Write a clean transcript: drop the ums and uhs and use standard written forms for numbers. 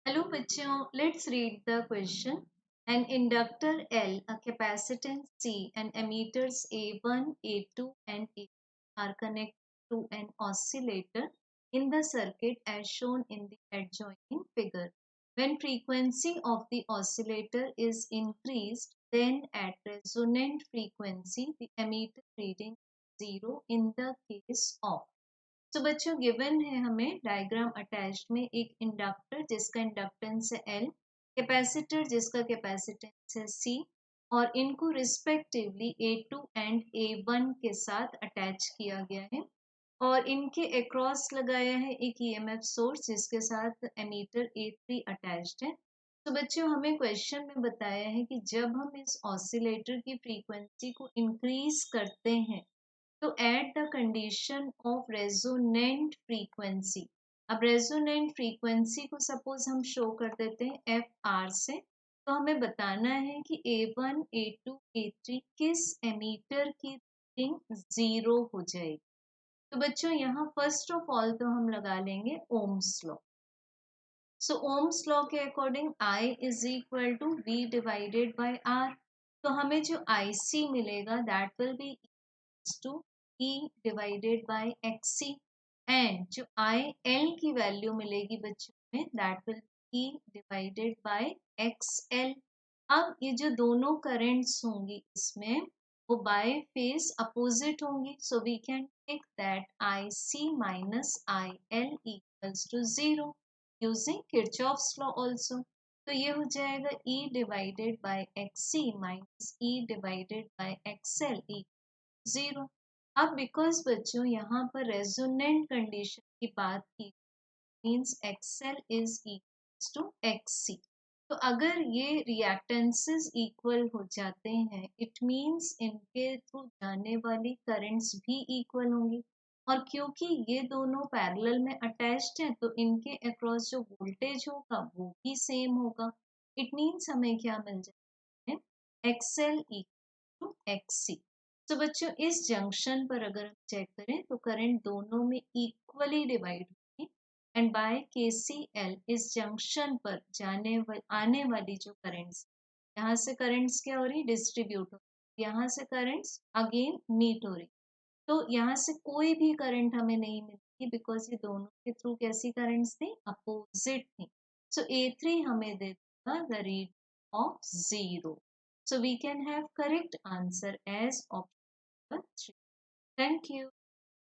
Hello bachcho, let's read the question. An inductor L, a capacitance C, and emitters A1, A2, and A3 are connected to an oscillator in the circuit as shown in the adjoining figure. When frequency of the oscillator is increased, then at resonant frequency the emitter reading is 0 in the case of। तो बच्चों given है हमें diagram attached में एक inductor जिसका inductance है L, capacitor जिसका capacitance है सी, और इनको रिस्पेक्टिवली ए2 एंड ए1 के साथ अटैच किया गया है और इनके अक्रॉस लगाया है एक ईएमएफ सोर्स जिसके साथ एमीटर ए3 अटैच्ड है। तो बच्चों हमें क्वेश्चन में बताया है कि जब हम इस ऑसिलेटर की फ्रीक्वेंसी को इंक्रीज करते हैं तो at the condition of resonant frequency. अब रेजोनेंट फ्रीक्वेंसी को सपोज हम शो कर देते हैं एफ आर से, तो हमें बताना है कि A1, A2, A3 किस एमीटर की रीडिंग 0 हो जाएगी। तो बच्चों यहाँ फर्स्ट ऑफ ऑल तो हम लगा लेंगे Ohm's law. So Ohm's law के according I is equal to V divided by R। तो हमें जो IC मिलेगा that will be to E divided by XC, and जो IL की वैल्यू मिलेगी बच्चों में that will E divided by XL। अब ये जो दोनों करंट्स होंगी इसमें वो बाय फेज अपोजिट होंगी, so we can take that IC minus IL equals to 0 using Kirchhoff's law also. तो ये हो जाएगा E divided by XC minus E divided by XL equal 0। अब बिकॉज बच्चों यहाँ पर रेजोनेंट कंडीशन की बात की means XL is equals to XC। तो अगर ये रिएक्टेंसेस इक्वल हो जाते हैं इट मीन्स इनके थ्रू जाने वाली करंट्स भी इक्वल होंगी, और क्योंकि ये दोनों पैरेलल में अटैच्ड हैं तो इनके अक्रॉस जो वोल्टेज होगा वो भी सेम होगा। इट मीन्स हमें क्या मिल जाता है XL इक्वल टू XC। तो बच्चों इस जंक्शन पर अगर हम चेक करें तो करंट दोनों में इक्वली डिवाइड होगी, एंड बाय KCL इस जंक्शन पर आने वाली जो करंट्स, यहाँ से करंट्स क्या हो रही डिस्ट्रीब्यूट हो रही, यहाँ से करंट्स अगेन मीट हो रही, तो यहाँ से कोई भी करंट हमें नहीं मिलती बिकॉज ये दोनों के थ्रू कैसी करंट्स थी अपोजिट थी। सो A3 हमें दे देगा the read of 0। So we can have correct answer as option 3. Thank you.